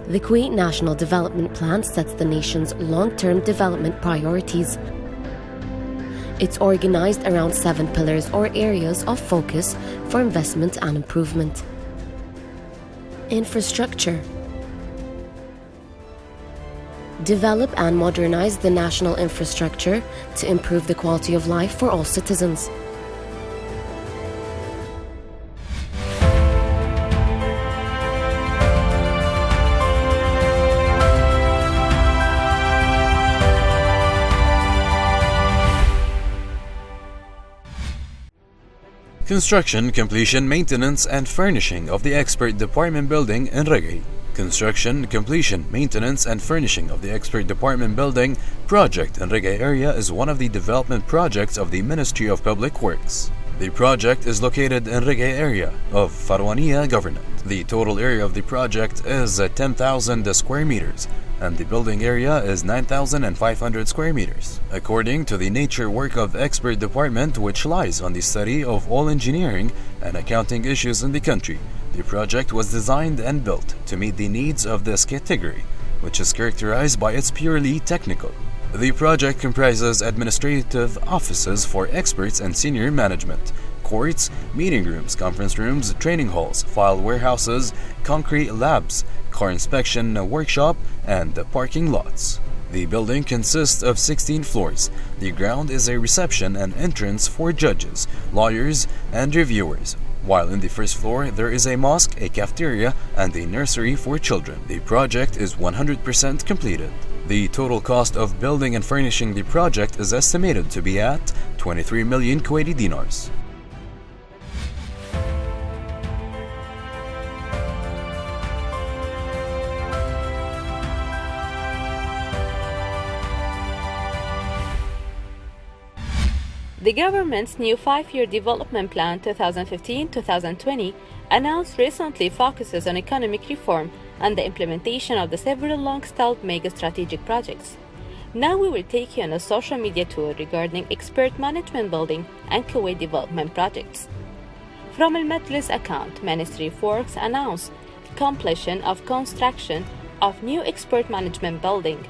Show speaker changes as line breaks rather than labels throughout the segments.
The Kuwait National Development Plan sets the nation's long-term development priorities. It's organized around 7 pillars or areas of focus for investment and improvement. Infrastructure. Develop and modernize the national infrastructure to improve the quality of life for all citizens.
Construction, completion, maintenance, and furnishing of the Expert Department Building in Reggae. Construction, completion, maintenance, and furnishing of the Expert Department Building project in Reggae area is one of the development projects of the Ministry of Public Works. The project is located in Reggae area of Farwaniya Governorate. The total area of the project is 10,000 square meters, and the building area is 9,500 square meters. According to the nature work of Expert Department, which lies on the study of all engineering and accounting issues in the country, the project was designed and built to meet the needs of this category, which is characterized by its purely technical. The project comprises administrative offices for experts and senior management, courts, meeting rooms, conference rooms, training halls, file warehouses, concrete labs, car inspection workshop, and parking lots. The building consists of 16 floors. The ground is a reception and entrance for judges, lawyers, and reviewers, while in the first floor there is a mosque, a cafeteria, and a nursery for children. The project is 100% completed. The total cost of building and furnishing the project is estimated to be at 23 million Kuwaiti dinars.
The government's new 5-year development plan 2015-2020 announced recently focuses on economic reform and the implementation of the several long-stalled mega-strategic projects. Now we will take you on a social media tour regarding expert management building and Kuwait development projects. From Al-Majlis account, Ministry of Works announced completion of construction of new expert management building.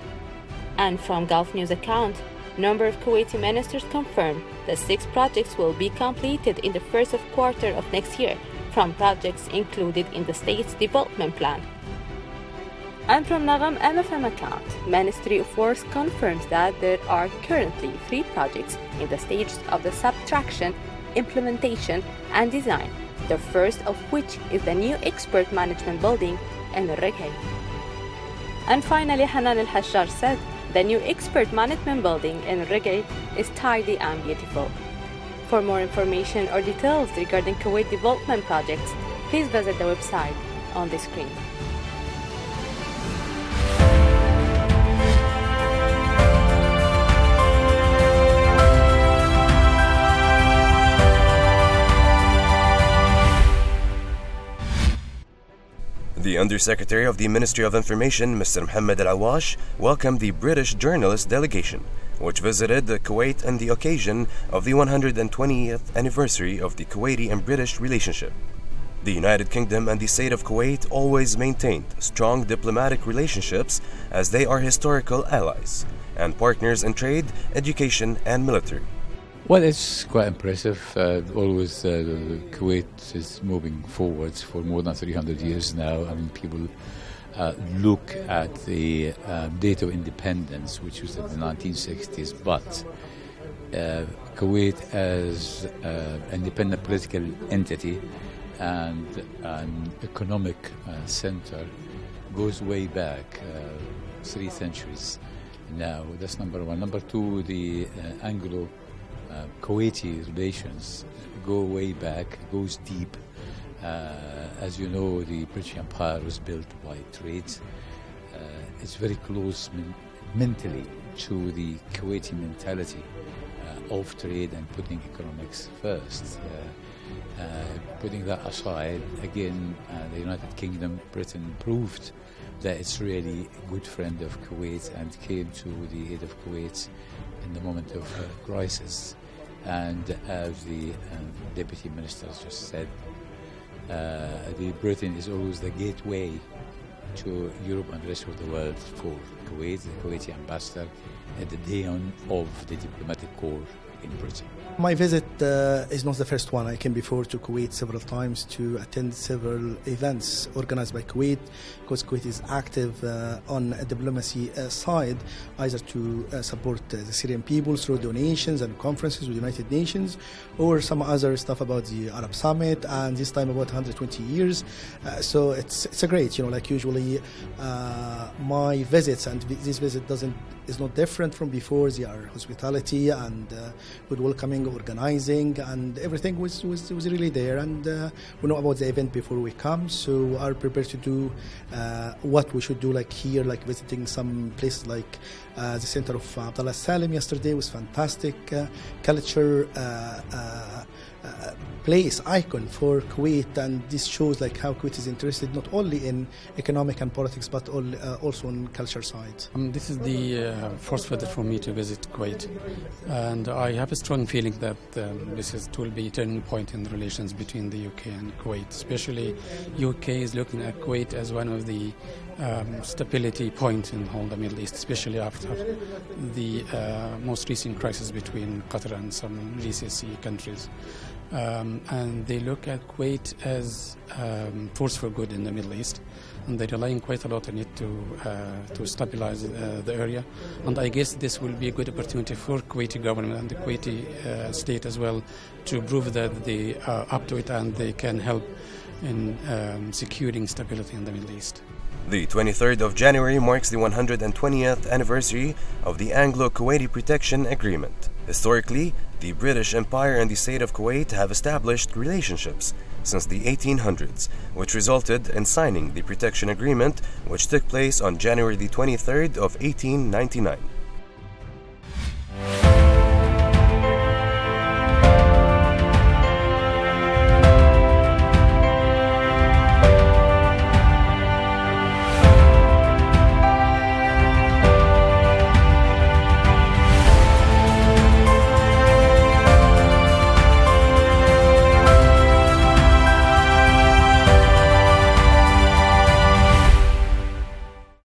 And from Gulf News account, number of Kuwaiti ministers confirmed that 6 projects will be completed in the first quarter of next year from projects included in the state's development plan. And from Nagam MFM account, Ministry of Works confirms that there are currently 3 projects in the stages of the subtraction, implementation, and design, the first of which is the new expert management building in Reggae. And finally, Hanan Al-Hajjar said, the new expert management building in Reggae is tidy and beautiful. For more information or details regarding Kuwait development projects, please visit the website on the screen.
The Undersecretary of the Ministry of Information, Mr. Mohammed AlTahnoon, welcomed the British journalist delegation, which visited Kuwait on the occasion of the 120th anniversary of the Kuwaiti and British relationship. The United Kingdom and the State of Kuwait always maintained strong diplomatic relationships as they are historical allies and partners in trade, education, and military.
Well, it's quite impressive. Always Kuwait is moving forwards for more than 300 years now. I mean, people look at the date of independence, which was in the 1960s, but Kuwait as an independent political entity and an economic center goes way back 3 centuries now. That's number one. Number two, the Anglo Kuwaiti relations go way back, goes deep. As you know, the British Empire was built by trade. It's very close mentally to the Kuwaiti mentality of trade and putting economics first. Putting that aside, again, the United Kingdom, Britain proved that it's really a good friend of Kuwait and came to the aid of Kuwait in the moment of crisis. And as the Deputy Minister just said, the Britain is always the gateway to Europe and the rest of the world for Kuwait, the Kuwaiti ambassador, at the day of the diplomatic corps in Britain.
My visit is not the first one. I came before to Kuwait several times to attend several events organized by Kuwait, because Kuwait is active on a diplomacy side, either to support the Syrian people through donations and conferences with the United Nations, or some other stuff about the Arab Summit, and this time about 120 years. So it's a great, like usually my visits, and this visit is not different from before. They are hospitality and good welcoming, organizing, and everything was really there. And we know about the event before we come, so are prepared to do what we should do, like here, like visiting some places like the center of Abdullah Salem yesterday was fantastic. Culture place, icon for Kuwait, and this shows like how Kuwait is interested not only in economic and politics but also on culture side.
This is the first visit for me to visit Kuwait, and I have a strong feeling that this will be a turning point in the relations between the UK and Kuwait. Especially UK is looking at Kuwait as one of the stability points in the whole Middle East, especially after the most recent crisis between Qatar and some GCC countries. And they look at Kuwait as force for good in the Middle East, and they're relying quite a lot on it to stabilize the area. And I guess this will be a good opportunity for Kuwaiti government and the Kuwaiti state as well to prove that they are up to it and they can help in securing stability in the Middle East.
The 23rd of January marks the 120th anniversary of the Anglo-Kuwaiti Protection Agreement. Historically, the British Empire and the state of Kuwait have established relationships since the 1800s, which resulted in signing the Protection Agreement, which took place on January the 23rd of 1899.